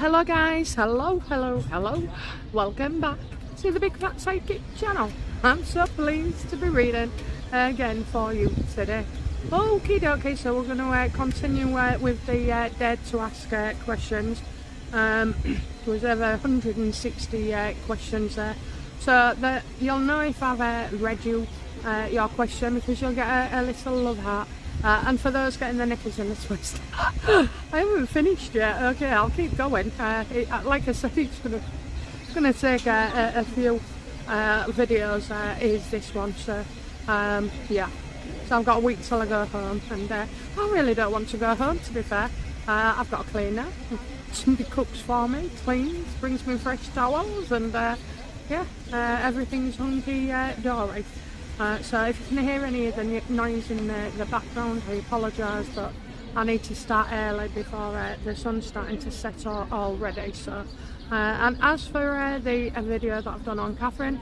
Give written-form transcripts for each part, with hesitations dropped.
hello guys, hello, welcome back to the Big Fat Sidekick channel. I'm so pleased to be reading again for you today. Okie dokie, so we're going to continue with the Dare to Ask questions. There was over 160 questions there, so you'll know if I've read you your question, because you'll get a little love heart. And for those getting the knickers in the twist, I haven't finished yet. Okay, I'll keep going. Like I said, it's gonna take a few videos. Is this one? So yeah. So I've got a week till I go home, and I really don't want to go home. To be fair, I've got a cleaner. Somebody cooks for me, cleans, brings me fresh towels, and yeah, everything's hunky dory. So if you can hear any of the noise in the background, I apologise, but I need to start early before the sun's starting to set already. So, and as for the video that I've done on Catherine,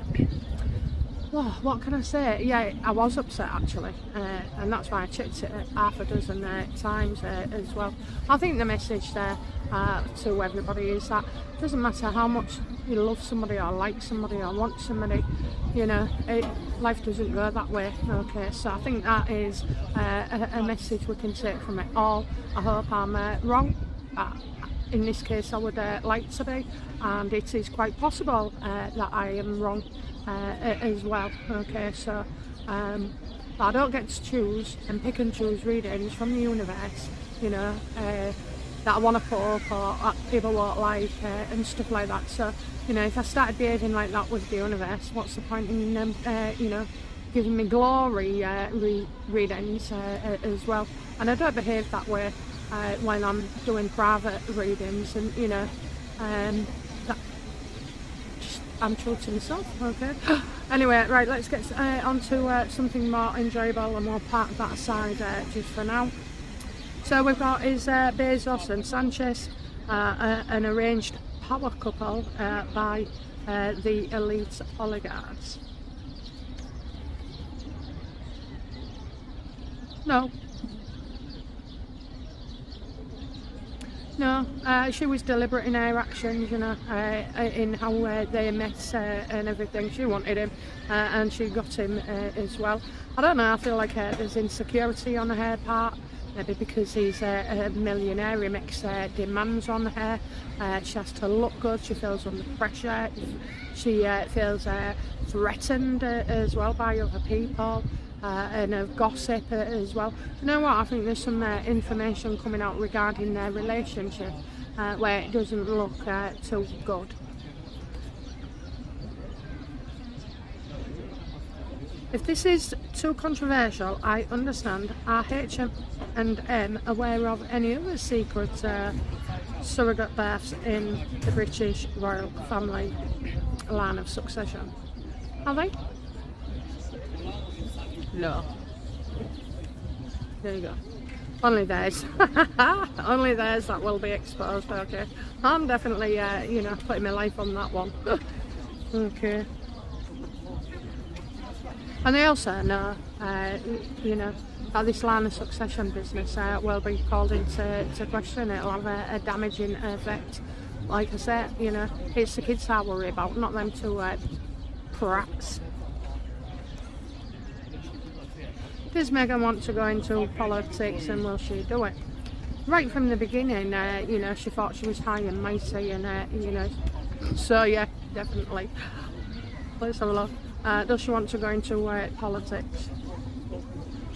well, what can I say? Yeah, I was upset actually, and that's why I checked it half a dozen times as well. I think the message there to everybody is that it doesn't matter how much you love somebody or like somebody or want somebody, you know, life doesn't go that way. Okay, so I think that is a message we can take from it all. I hope I'm wrong. In this case I would like to be, and it is quite possible that I am wrong as well. Okay, so I don't get to choose and pick and choose readings from the universe, you know, that I want to put up or people won't like and stuff like that. So, you know, if I started behaving like that with the universe, what's the point in them, you know, giving me glory readings as well? And I don't behave that way when I'm doing private readings, and you know, I'm true to myself. Okay. Anyway, right, let's get on to something more enjoyable, and we'll park that aside just for now. So we've got is Bezos and Sanchez, an arranged power couple by the elite oligarchs. No, she was deliberate in her actions, you know, in how they met and everything. She wanted him, and she got him as well. I don't know, I feel like there's insecurity on her part, maybe because he's a millionaire. He makes demands on her. She has to look good, she feels under pressure, she feels threatened as well by other people. And of gossip as well. You know what, I think there's some information coming out regarding their relationship where it doesn't look too good. If this is too controversial, I understand. Are H&M aware of any other secret surrogate births in the British royal family line of succession? Are they? No. There you go. Only theirs. Only theirs that will be exposed. Okay. I'm definitely, you know, putting my life on that one. Okay. And they also know, you know, that this line of succession business will be called into question. It'll have a damaging effect. Like I said, you know, it's the kids I worry about, not them two prats. Does Meghan want to go into politics, and will she do it? Right from the beginning, you know, she thought she was high and mighty, and you know, so yeah, definitely. Let's have a look. Does she want to go into politics?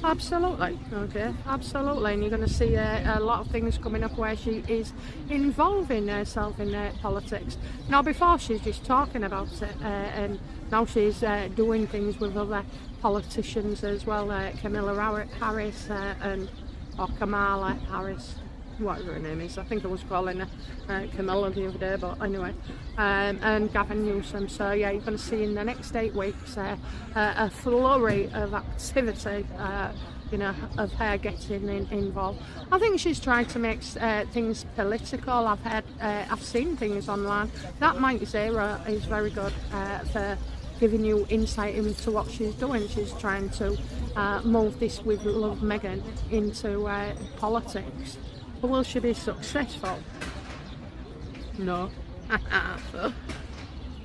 Absolutely. Okay, absolutely. And you're going to see a lot of things coming up where she is involving herself in politics. Now, before she's just talking about it, and now she's doing things with other politicians as well, Camilla Harris or Kamala Harris, whatever her name is. I think I was calling her Camilla the other day, but anyway, and Gavin Newsom. So yeah, you're going to see in the next 8 weeks a flurry of activity, you know, of her getting involved. I think she's trying to make things political. I've seen things online that Mike Zero is very good for giving you insight into what she's doing. She's trying to move this with Love Meghan into politics. But will she be successful? No.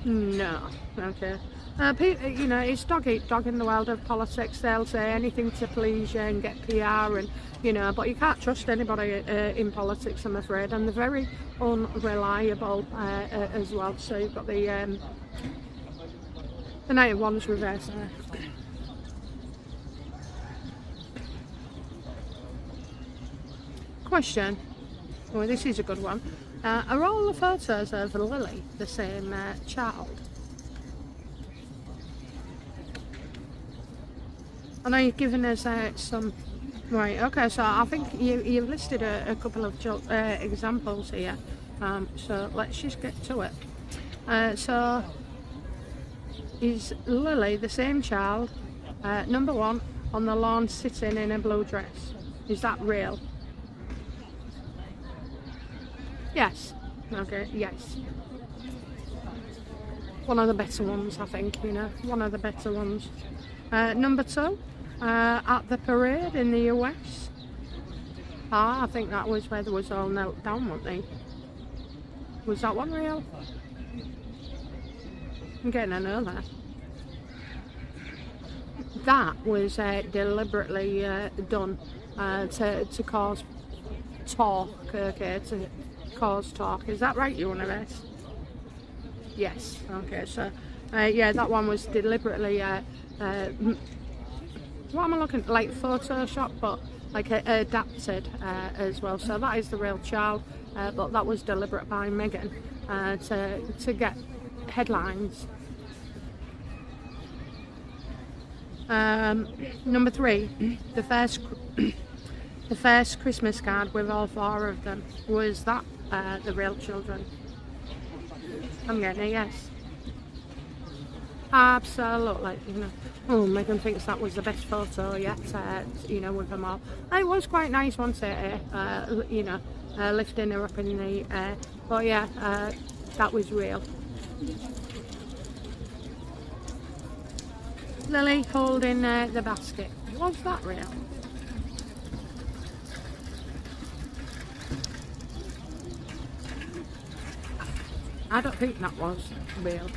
No. Okay. You know, it's dog eat dog in the world of politics. They'll say anything to please you and get PR, and you know, but you can't trust anybody in politics, I'm afraid, and they're very unreliable as well. So you've got the Knight of Wands reverse there. Question. Well, this is a good one. Are all the photos of Lily the same child? I know you've given us some. Right, okay, so I think you've listed a couple of examples here. So let's just get to it. So, is Lily the same child? Number one, on the lawn sitting in a blue dress. Is that real? Yes. Okay, yes. One of the better ones, I think, you know. One of the better ones. Number two, at the parade in the US. I think that was where they was all knelt down, weren't they? Was that one real? I'm getting a no there. That was deliberately done to cause talk, okay, to cause talk. Is that right, universe? Yes. Okay, so yeah, that one was deliberately what am I looking like, Photoshop, but like adapted as well. So that is the real child, but that was deliberate by Meghan to get headlines. Number three, the first Christmas card with all four of them, was that the real children? I'm getting a yes. Absolutely, you know. Oh, Meghan thinks that was the best photo yet, you know, with them all. It was quite nice, wasn't it, you know, lifting her up in the air. But yeah, that was real. Lily holding the basket. Was that real? I don't think that was real.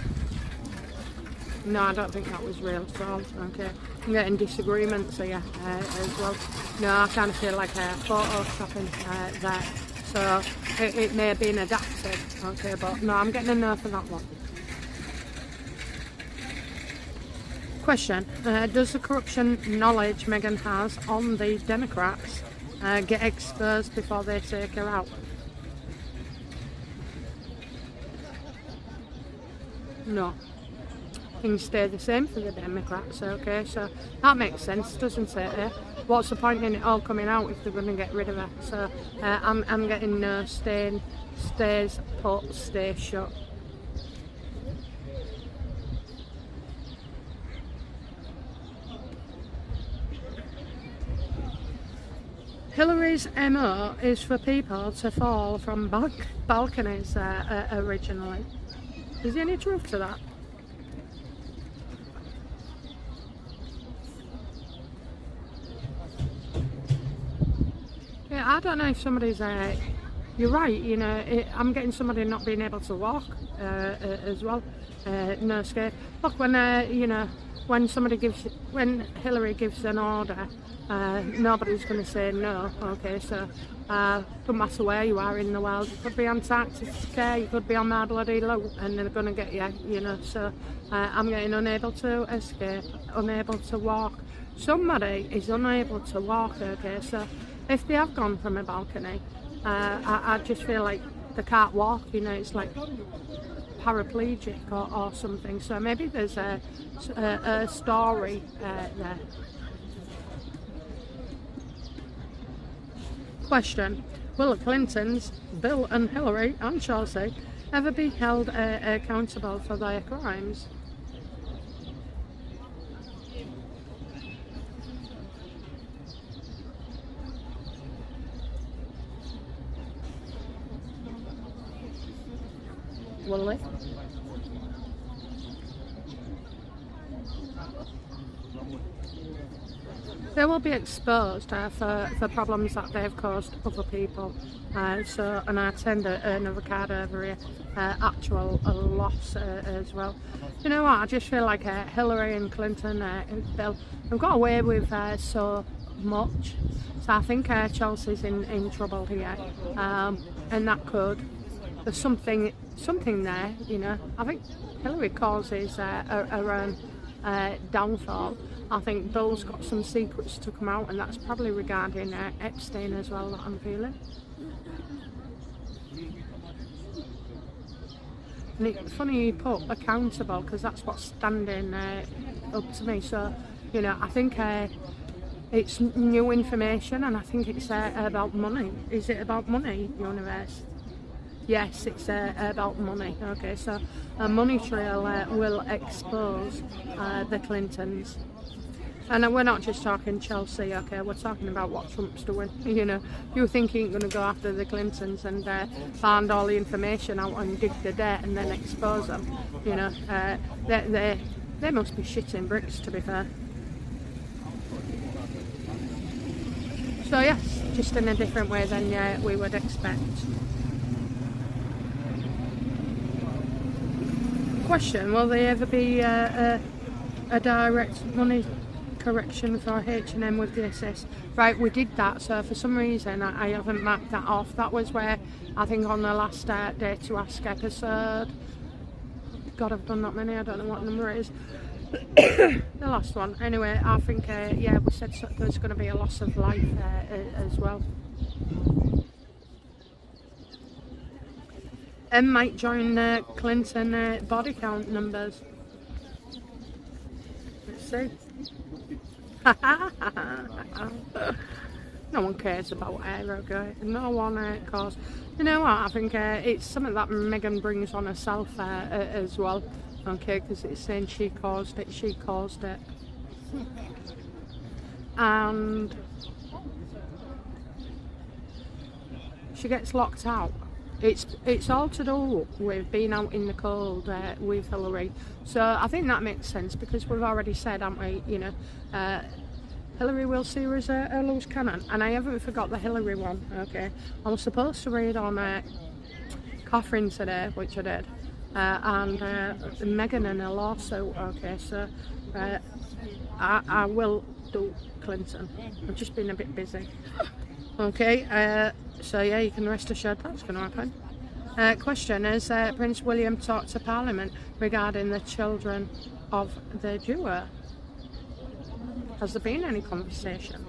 No, I don't think that was real at all. Okay, I'm getting disagreements here as well. No, I kind of feel like photoshopping there. So it may have been adapted. Okay, but no, I'm getting a no for that one. Question, does the corruption knowledge Meghan has on the Democrats get exposed before they take her out? No. Things stay the same for the Democrats, okay, so that makes sense, doesn't it? What's the point in it all coming out if they're going to get rid of her? So I'm getting no, stays put, stay shut. Hillary's MO is for people to fall from balconies originally. Is there any truth to that? Yeah, I don't know if somebody's you're right, you know, I'm getting somebody not being able to walk as well, no skate. Look, when you know, when Hillary gives an order, nobody's going to say no. Okay, so don't matter where you are in the world, you could be Antarctica, you could be on my bloody low, and they're going to get you, you know. So I'm getting unable to escape, unable to walk. Somebody is unable to walk. Okay, so if they have gone from a balcony, I just feel like they can't walk, you know, it's like paraplegic or something. So maybe there's a story there. Question, will the Clintons, Bill and Hillary and Chelsea, ever be held accountable for their crimes? Will they? they will be exposed for problems that they've caused other people. And I tend another card over here, actual loss as well. You know what, I just feel like Hillary and Clinton, they've got away with so much. So I think Chelsea's in trouble here, and that there's something there, you know. I think Hillary causes her own downfall. I think Bill's got some secrets to come out, and that's probably regarding Epstein as well, that I'm feeling. And it's funny you put accountable, because that's what's standing up to me. So, you know, I think it's new information, and I think it's about money. Is it about money, universe? Yes, it's about money. Okay, so a money trail will expose the Clintons. And we're not just talking Chelsea, okay, we're talking about what Trump's doing. You know, you think he ain't going to go after the Clintons and find all the information out and dig the dirt and then expose them. You know, they must be shitting bricks, to be fair. So yes, just in a different way than we would expect. Question, will there ever be a direct money correction for H&M with the SS? Right, we did that, so for some reason I haven't marked that off. That was where, I think on the last Dare to Ask episode, God, I've done that many, I don't know what number it is. The last one. Anyway, I think, yeah, we said there's going to be a loss of life as well. M might join Clinton body count numbers. Let's see. No one cares about air, okay? No one cares. You know what? I think it's something that Meghan brings on herself as well. Okay, because it's saying she caused it. And she gets locked out. It's all to do with being out in the cold with Hillary. So I think that makes sense, because we've already said, haven't we, you know, Hillary will see her as a loose cannon. And I haven't forgot the Hillary one, okay. I was supposed to read on Catherine today, which I did, and Meghan and a lawsuit, okay. So I will do Clinton. I've just been a bit busy. Okay, so yeah, you can rest assured that's going to happen. Question, has Prince William talked to Parliament regarding the children of the duo? Has there been any conversation?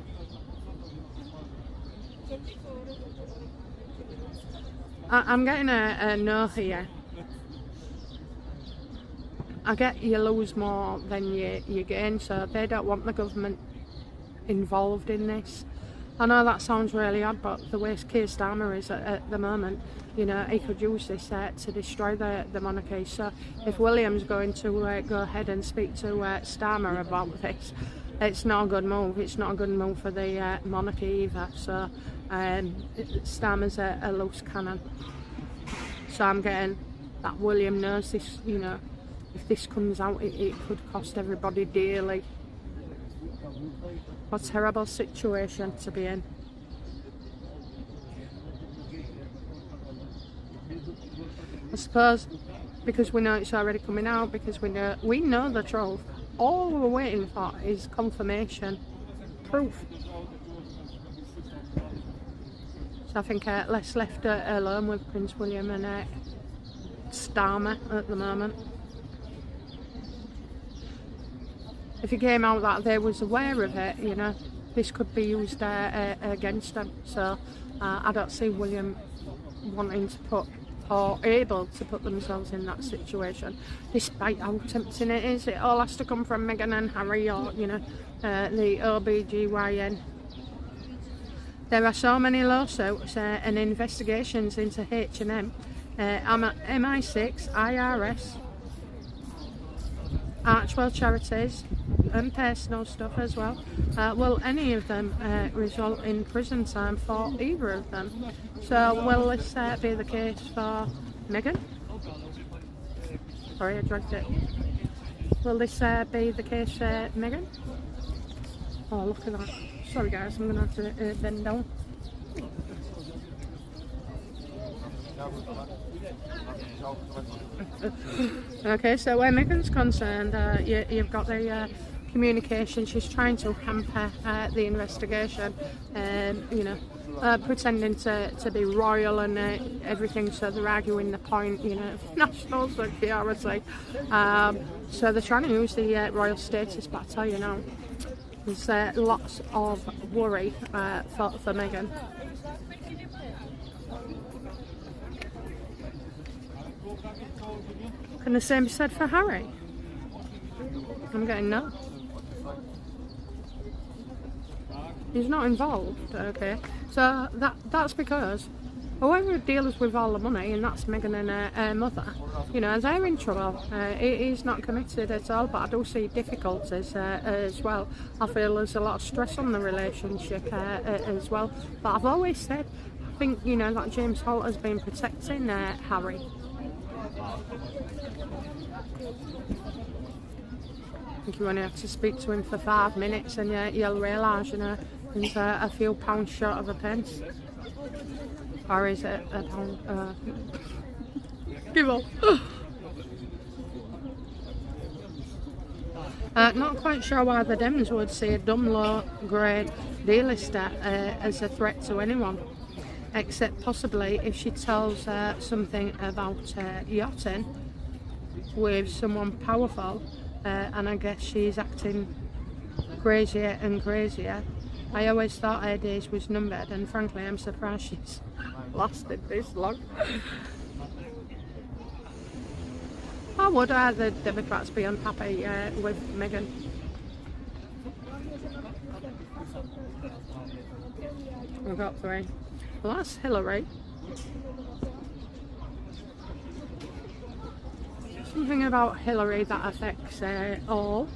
I'm getting a no here. I get you lose more than you gain, so they don't want the government involved in this. I know that sounds really odd, but the way Keir Starmer is at the moment, you know, he could use this to destroy the monarchy. So if William's going to go ahead and speak to Starmer about this, it's not a good move. It's not a good move for the monarchy either. So Starmer's a loose cannon. So I'm getting that William knows this, you know, if this comes out, it could cost everybody dearly. What a terrible situation to be in. I suppose because we know it's already coming out, because we know the truth. All we're waiting for is confirmation, proof. So I think let's left alone with Prince William and Starmer at the moment. If it came out that they was aware of it, you know, this could be used against them. So I don't see William wanting to put, or able to put themselves in that situation, despite how tempting it is. It all has to come from Meghan and Harry, or, you know, the OBGYN. There are so many lawsuits and investigations into H&M, MI6, IRS, Archwell Charities, and personal stuff as well. Will any of them result in prison time for either of them? So will this be the case for Meghan? Sorry, I dragged it. Will this be the case for Meghan? Oh, look at that. Sorry guys, I'm going to have to bend down. Okay, so where Meghan's concerned, you've got the communication. She's trying to hamper the investigation, you know, pretending to be royal and everything, so they're arguing the point, you know, national security. So they're trying to use the royal status, but I tell you now, there's lots of worry for Meghan. Can the same be said for Harry? I'm getting no. He's not involved, okay. So that's because whoever deals with all the money, and that's Meghan and her mother, you know, they're in trouble. He's not committed at all, but I do see difficulties as well. I feel there's a lot of stress on the relationship as well. But I've always said, I think, you know, that James Holt has been protecting Harry. I think you only have to speak to him for 5 minutes and you'll realise, you know, he's a few pounds short of a pence. Or is it a pound? Give up. Not quite sure why the Dems would see a dumb low-grade dealister as a threat to anyone, except possibly if she tells something about yachting with someone powerful, and I guess she's acting crazier and crazier. I always thought her days was numbered, and frankly I'm surprised she's lasted this long. Why would the Democrats be unhappy with Meghan? We've got 3. Well, that's Hillary. Something about Hillary that affects all.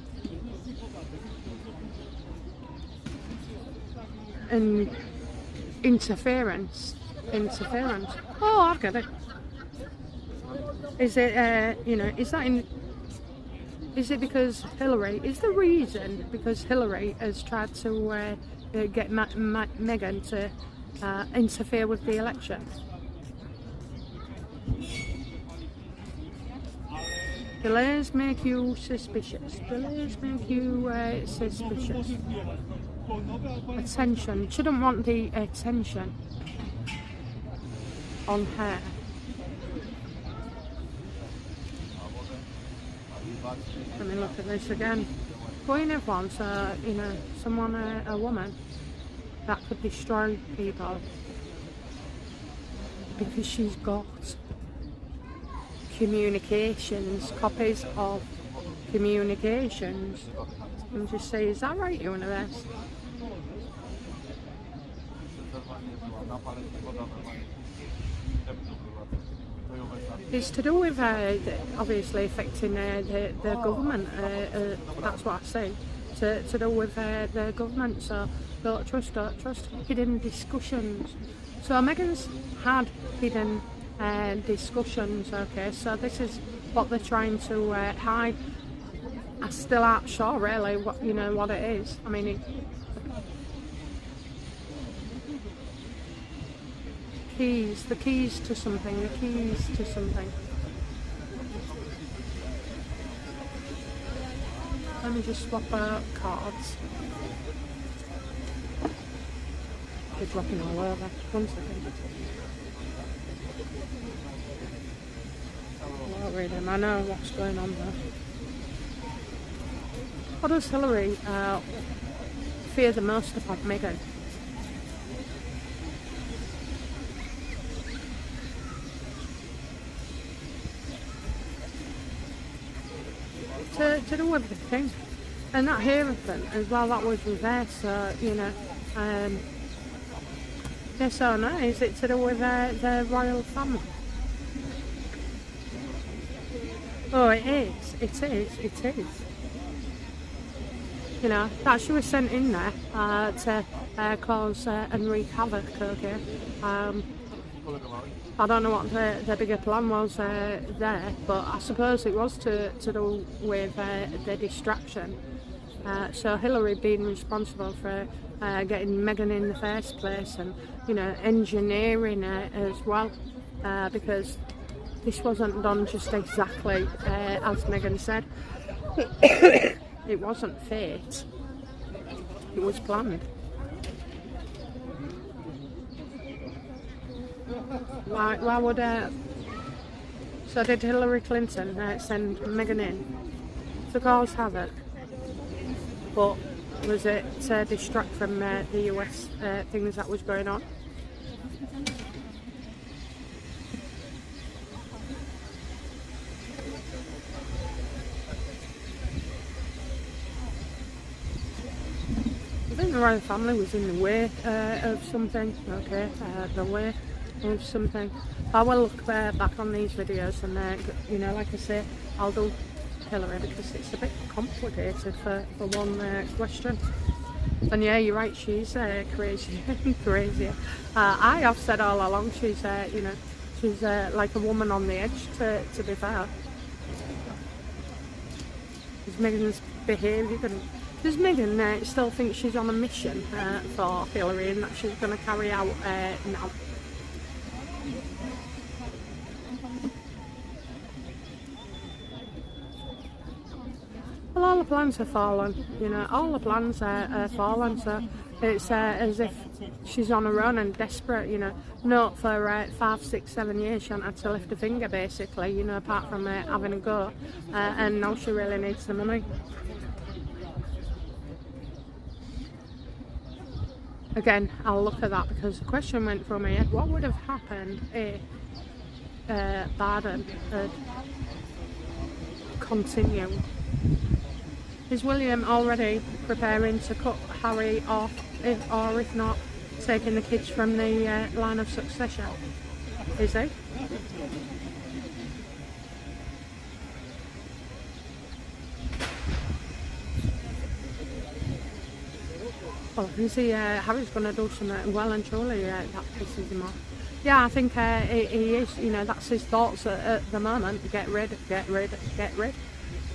And interference. Oh, I get it. Is it, you know, is it because Hillary, is the reason because Hillary has tried to get Meghan to interfere with the election? Delays make you suspicious. Delays make you suspicious. Attention. Shouldn't want the attention on her. Let me look at this again. Queen of Wands, you know, someone, a woman that could destroy people because she's got communications, copies of communications. And just say, is that right, universe? It's to do with obviously affecting the government. That's what I say. To do with the government. So don't trust. Hidden discussions. So Meghan's had hidden discussions. Okay, so this is what they're trying to hide. I still aren't sure really what, you know, what it is. I mean, the keys to something. Let me just swap out cards. They're dropping all over. 1 second. I don't read them. I know what's going on there. What does Hillary fear the most about Meghan? To do with the king, and that Hierophant as well, that was reversed, so, you know, yes or no, is it to do with the royal family? Oh, it is. You know, that she was sent in there to cause and wreak havoc, okay? I don't know what the bigger plan was there, but I suppose it was to do with the distraction So Hillary being responsible for getting Meghan in the first place, and engineering it as well, because this wasn't done just exactly as Meghan said. It wasn't fate, it was planned. Why would so did Hillary Clinton send Meghan in to cause havoc? But was it to distract from the US things that was going on? I think the royal family was in the way of something, okay, the way of something. I will look back on these videos and, like I say, I'll do Hillary because it's a bit complicated for one question. And yeah, you're right, she's crazy, crazy. I have said all along she's, she's like a woman on the edge, to be fair. Because Meghan's behaviour, does Meghan still think she's on a mission for Hillary and that she's going to carry out now? Well, all the plans have fallen, all the plans are fallen, so it's as if she's on her own and desperate, not for 5, 6, 7 years she hasn't had to lift a finger basically, apart from having a go, and now she really needs the money. Again, I'll look at that because the question went from here, what would have happened if Biden had continued? Is William already preparing to cut Harry off, or if not, taking the kids from the line of succession? Is he? Well, I can see Harry's going to do something well and truly that pisses him off. Yeah, I think he is, that's his thoughts at the moment. Get rid.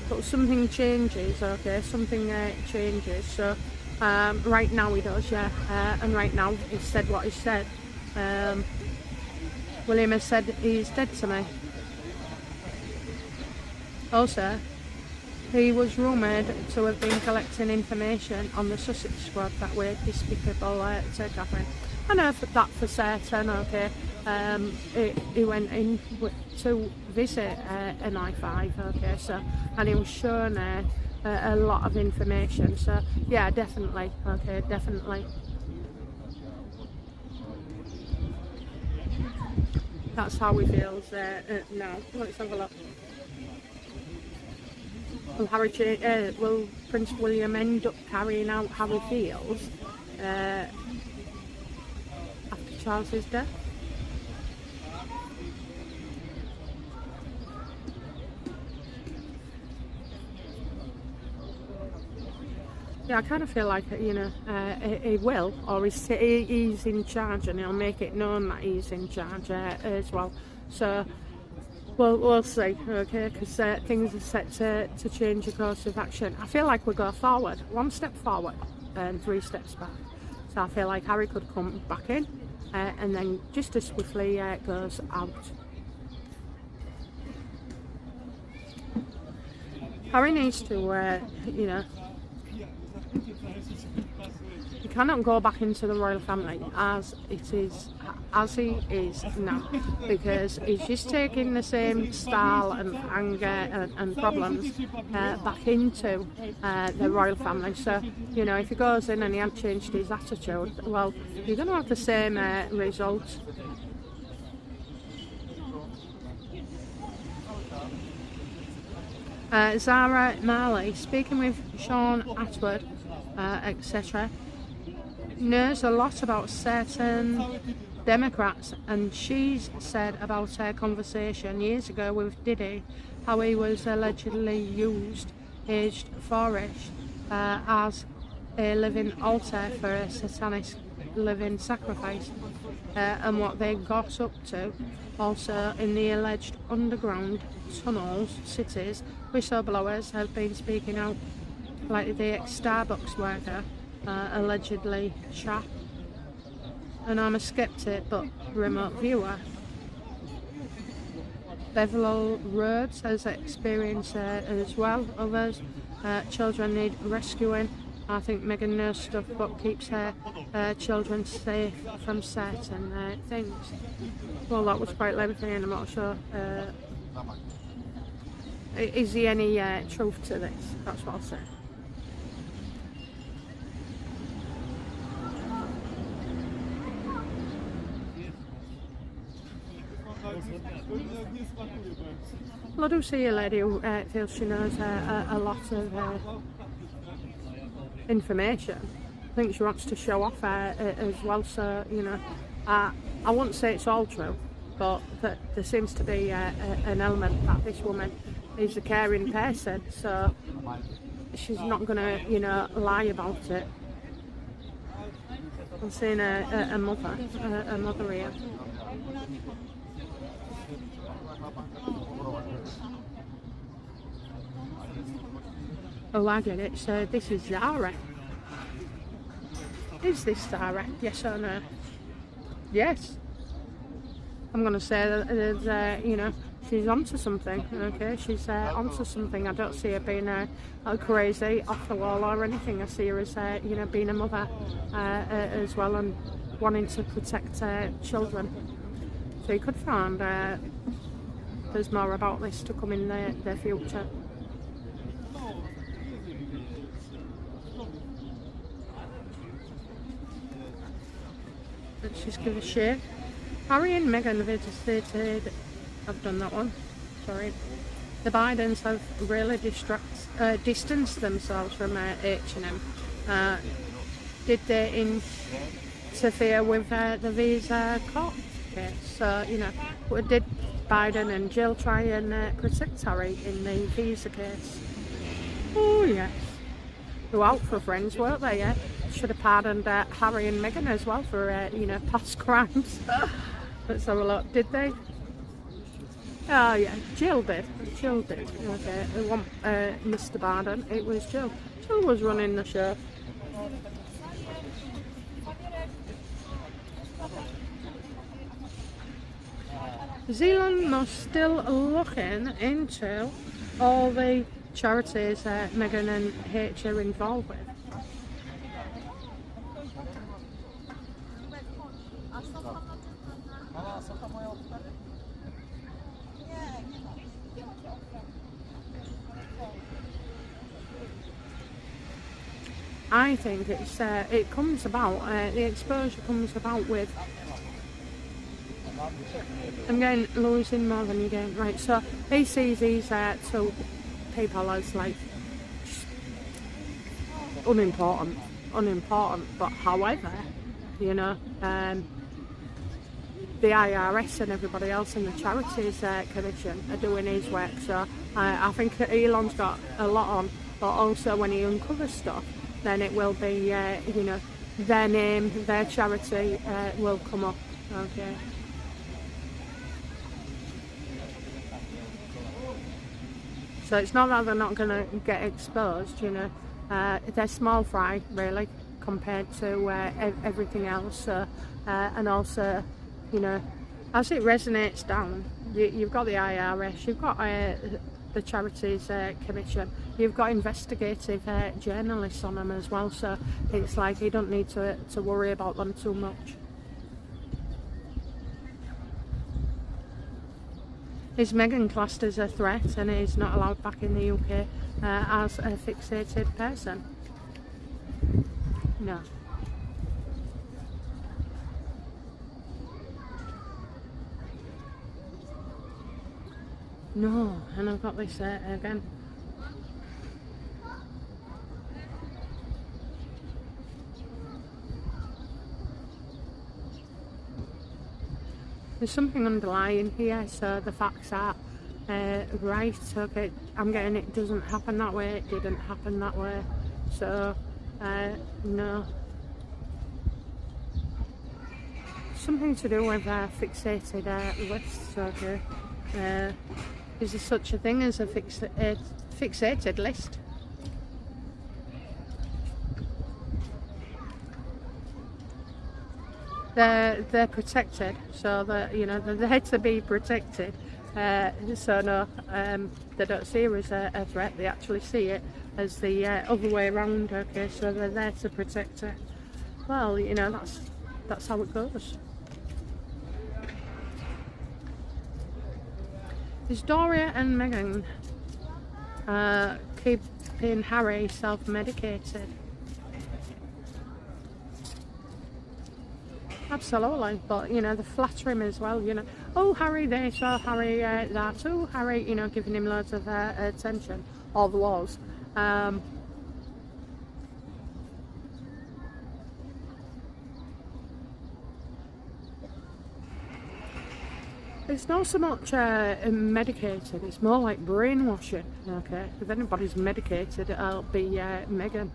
But something changes, okay, something changes. So right now he does, yeah, and right now he's said what he said. William has said he's dead to me. Also, he was rumoured to have been collecting information on the Sussex squad that were despicable to Catherine. I know that for certain, okay. He went in to visit an I5, okay, so, and he was shown a lot of information, so yeah, definitely, okay, definitely. That's how he feels now. Let's have a look. Will Prince William end up carrying out how he feels after Charles's death? Yeah, I kind of feel like, he will, or he's in charge, and he'll make it known that he's in charge as well. So, we'll see, okay, because things are set to change the course of action. I feel like we go forward, 1 step forward and 3 steps back. So I feel like Harry could come back in and then just as swiftly goes out. Harry needs to, he cannot go back into the royal family as he is now, because he's just taking the same style and anger and problems back into the royal family. So, if he goes in and he hasn't changed his attitude, well, you're going to have the same result. Zara Marley, speaking with Sean Atwood, etc., knows a lot about certain Democrats, and she's said about her conversation years ago with Diddy, how he was allegedly used, aged 4-ish, as a living altar for a satanic living sacrifice, and what they got up to. Also, in the alleged underground tunnels, cities, whistleblowers have been speaking out like the ex-Starbucks worker, allegedly shot. And I'm a skeptic but remote viewer. Beverly Roads has experienced as well. Others, children need rescuing. I think Meghan knows stuff but keeps her children safe from certain things. Well, that was quite lengthy and I'm not sure. Is there any truth to this? That's what I'll say. Well, I do see a lady who feels she knows a lot of information. I think she wants to show off as well, so, you know, I wouldn't say it's all true, but that there seems to be an element that this woman is a caring person, so she's not going to, you know, lie about it. I'm seeing a mother here. Oh, I get it. So this is Zara. Is this Zara? Yes or no? Yes. I'm going to say that there's, you know, she's onto something. Okay, she's onto something. I don't see her being crazy, off the wall or anything. I see her as, you know, being a mother as well and wanting to protect children. So you could find there's more about this to come in the future. Let's just give a shake. Harry and Meghan visited. I've done that one. Sorry. The Bidens have really distanced themselves from H&M. Did they interfere with the visa court case? So, you know, did Biden and Jill try and protect Harry in the visa case? Oh yes. They were out for friends, weren't they? Yeah. Should have pardoned Harry and Meghan as well for you know, past crimes. Let's have a look. Did they? Oh yeah, Jill did. Jill did. Okay, it wasn't Mr. Biden. It was Jill. Jill was running the show. Zealand must still looking into all the charities Meghan and H are involved with. I think it's it comes about, the exposure comes about with, I'm getting losing more than you're getting, right, so he sees these two people as like unimportant, but however, you know, the IRS and everybody else in the Charities Commission are doing his work, so I think Elon's got a lot on, but also when he uncovers stuff, then it will be, you know, their name, their charity will come up, okay. So it's not that they're not going to get exposed, you know, they're small fry, really, compared to everything else, so, and also, you know, as it resonates down, you've got the IRS, you've got the Charities Commission, you've got investigative journalists on them as well, so it's like you don't need to worry about them too much. Is Meghan classed as a threat and is not allowed back in the UK as a fixated person? No. No, and I've got this again. There's something underlying here, so the facts are right, okay, I'm getting it doesn't happen that way, it didn't happen that way, so no. Something to do with fixated lists, okay. Is there such a thing as a fixated list? they're protected, so that they're there to be protected. So no, they don't see her as a threat. They actually see it as the other way around. Okay, so they're there to protect her. Well, that's how it goes. Is Doria and Meghan keeping Harry self-medicated? Absolutely, but they flatter him as well. Oh, Harry this, oh, Harry that, oh, Harry, giving him loads of attention. All there was. It's not so much medicated, it's more like brainwashing. Okay, if anybody's medicated, it'll be Meghan.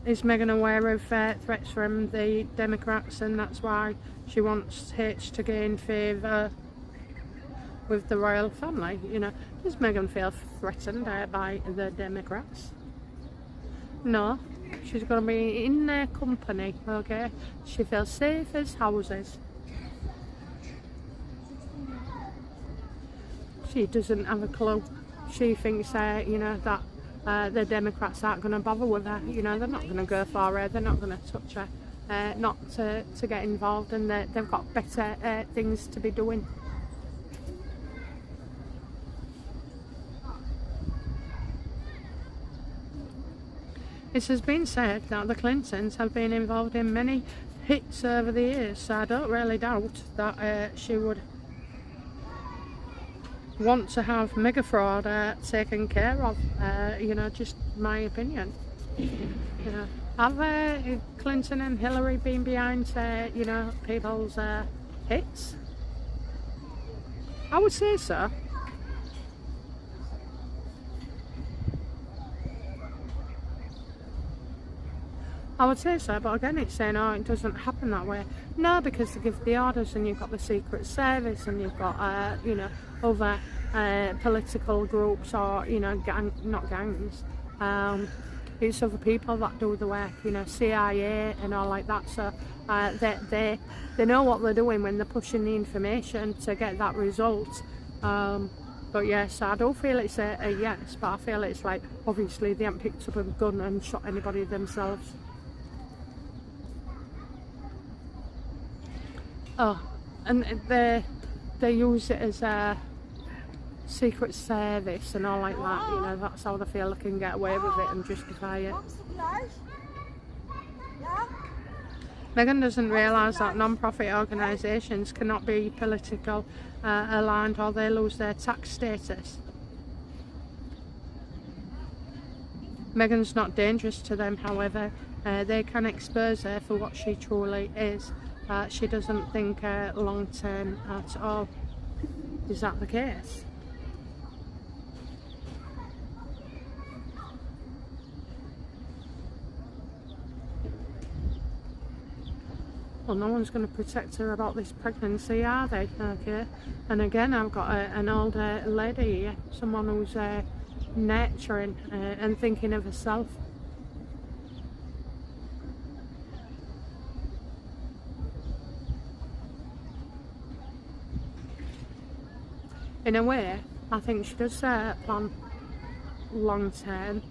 Is Meghan aware of threats from the Democrats, and that's why she wants H to gain favour with the royal family? Does Meghan feel threatened by the Democrats? No, she's going to be in their company, okay? She feels safe as houses. She doesn't have a clue. She thinks, that the Democrats aren't going to bother with her. They're not going to go for her. They're not going to touch her. Not to get involved, and they've got better things to be doing. It has been said that the Clintons have been involved in many hits over the years, so I don't really doubt that she would want to have mega fraud taken care of. Just my opinion. Have Clinton and Hillary been behind people's hits? I would say so. I would say so, but again it's saying, oh, it doesn't happen that way. No, because they give the orders, and you've got the Secret Service, and you've got other political groups, or not gangs, it's other people that do the work, CIA and all like that. So they know what they're doing when they're pushing the information to get that result. But yes, I don't feel it's a yes, but I feel it's like, obviously they haven't picked up a gun and shot anybody themselves. Oh, and they use it as a Secret Service and all like that. That's how they feel they can get away with it and justify it. Meghan doesn't realise that non-profit organisations cannot be political aligned, or they lose their tax status. Meghan's not dangerous to them, however. They can expose her for what she truly is. She doesn't think long term at all. Is that the case? Well, no one's going to protect her about this pregnancy, are they? Okay. And again, I've got an older lady here, someone who's nurturing and thinking of herself. In a way, I think she does plan long term,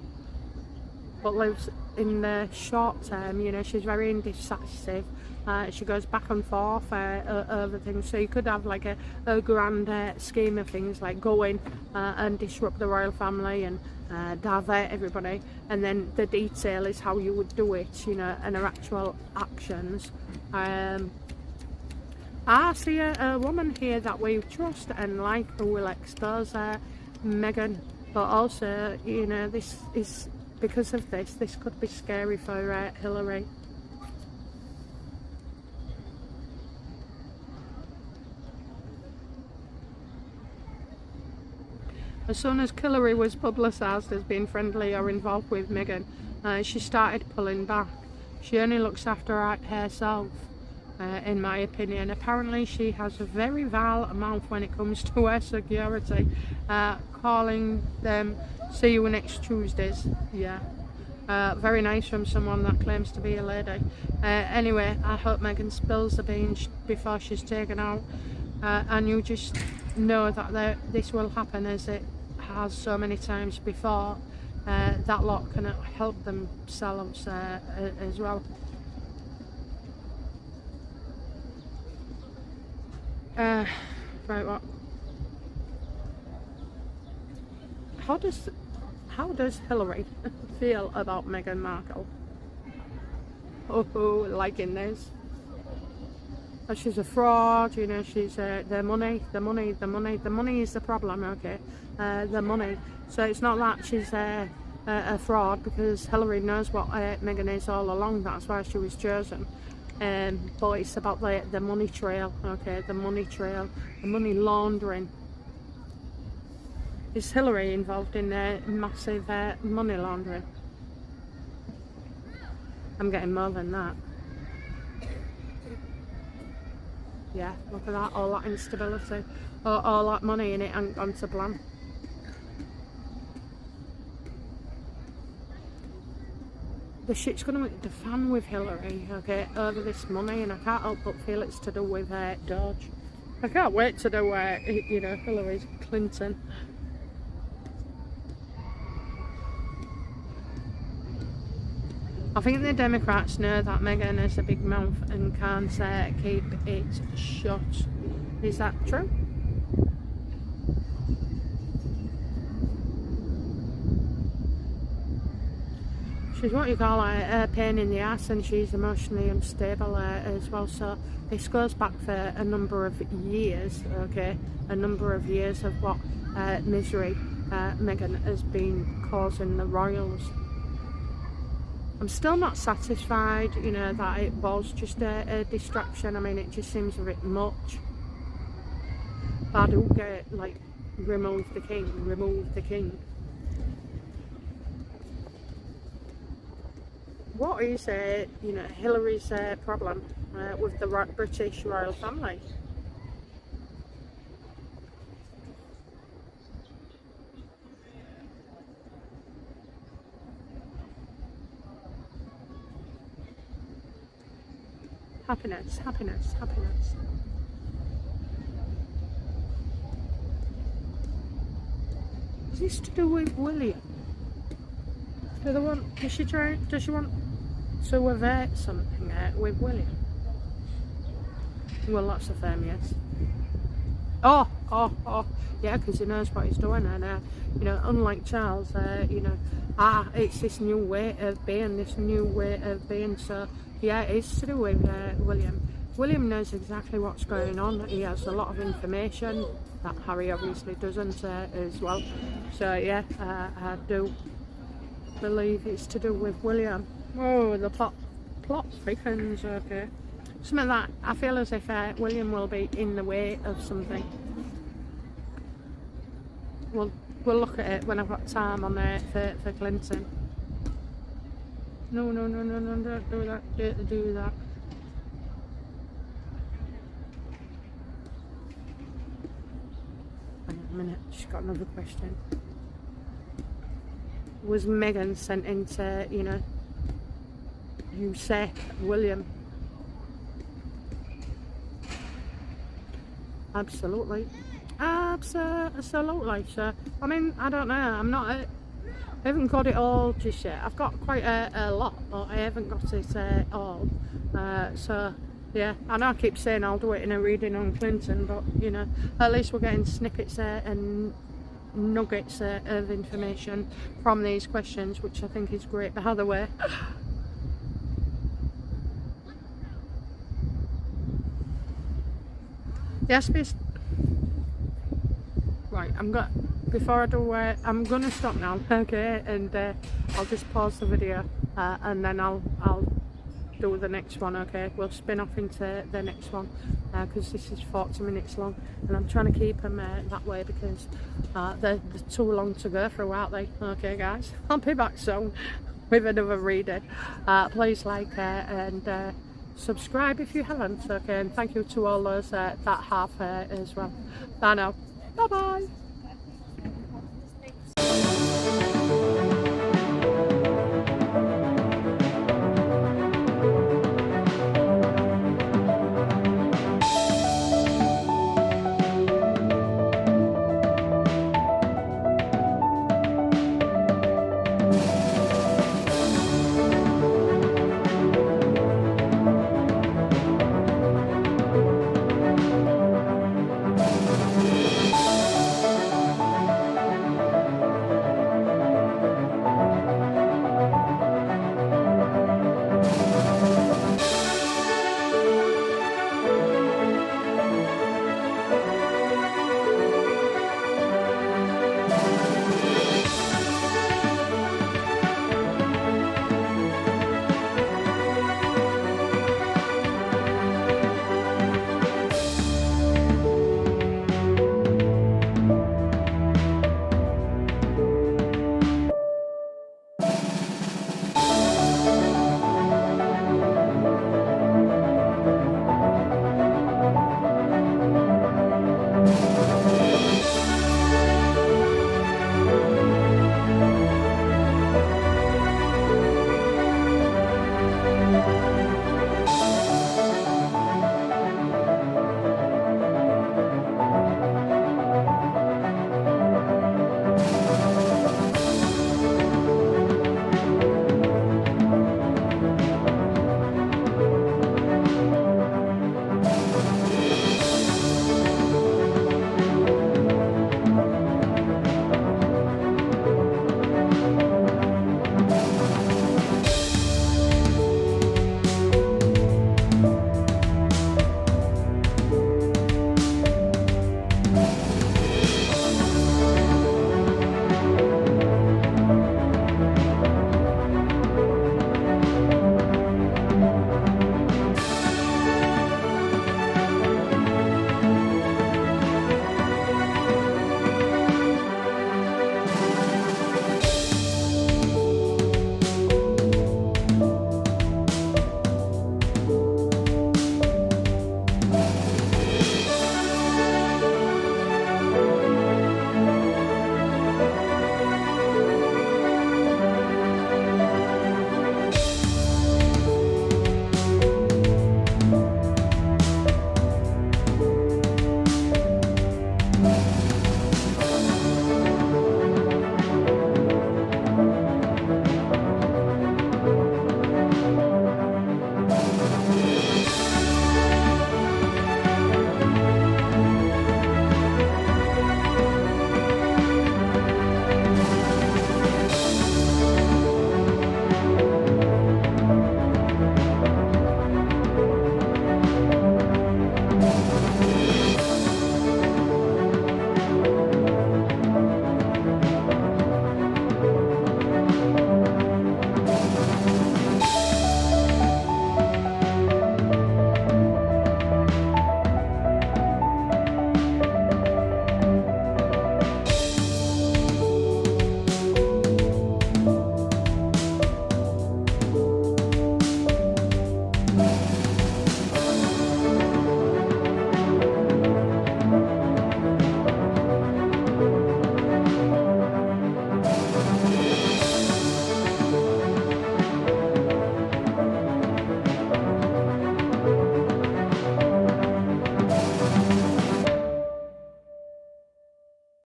but lives in the short term. She's very indecisive. She goes back and forth over things, so you could have like a grand scheme of things, like go in and disrupt the royal family and divert everybody, and then the detail is how you would do it, and her actual actions. I see a woman here that we trust and like, who will expose Meghan, but also, this is, because of this could be scary for Hillary. As soon as Hillary was publicised as being friendly or involved with Meghan, she started pulling back. She only looks after herself. In my opinion. Apparently she has a very vile mouth when it comes to her security, calling them "see you next Tuesdays." Yeah, Very nice from someone that claims to be a lady. Anyway, I hope Meghan spills the beans before she's taken out, and you just know that this will happen, as it has so many times before. That lot can help themselves as well. Right, what? How does Hillary feel about Meghan Markle? Oh, liking this. Oh, she's a fraud, you know, she's the money is the problem, okay? The money. So it's not that she's a fraud, because Hillary knows what Meghan is all along. That's why she was chosen. But it's about the money trail, okay? The money trail, the money laundering. Is Hillary involved in massive money laundering? I'm getting more than that. Yeah, look at that, all that instability, all that money in it and gone to plan. The shit's going to hit the fan with Hillary, okay, over this money, and I can't help but feel it's to do with Dodge. I can't wait to do, you know, Hillary Clinton. I think the Democrats know that Meghan has a big mouth and can't keep it shut. Is that true? She's what you call a pain in the ass, and she's emotionally unstable as well. So this goes back for a number of years, okay? A number of years of what misery Meghan has been causing the royals. I'm still not satisfied, you know, that it was just a distraction. I mean, it just seems a bit much. But I do get, like, remove the king, remove the king. What is, you know, Hillary's problem with the British royal family? Happiness, happiness, happiness. Is this to do with William? Does she want to avert something with William? Well, that's a firm yes. Oh, yeah, because he knows what he's doing, and you know, unlike Charles, you know, it's this new way of being, so yeah, it's to do with William. William knows exactly what's going on. He has a lot of information that Harry obviously doesn't as well. So yeah, I do believe it's to do with William. Oh, the plot thickens, okay. Something that I feel as if William will be in the way of something. We'll look at it when I've got time on for Clinton. No, don't do that, don't do that. Hang on a minute, just got another question. Was Meghan sent in to, you know, usurp William? Absolutely. Absolutely. So, I mean, I don't know, I haven't got it all just yet. I've got quite a lot, but I haven't got it all. So, yeah, I know I keep saying I'll do it in a reading on Clinton, but, you know, at least we're getting snippets and nuggets of information from these questions, which I think is great. By the way, yes, please. Right, before I do, I'm gonna stop now, okay, and I'll just pause the video and then I'll do the next one, okay? We'll spin off into the next one because this is 40 minutes long, and I'm trying to keep them that way because they're too long to go through, aren't they? Okay, guys, I'll be back soon with another reading. Please like and subscribe if you haven't, okay, and thank you to all those that have as well. Bye now. Bye bye.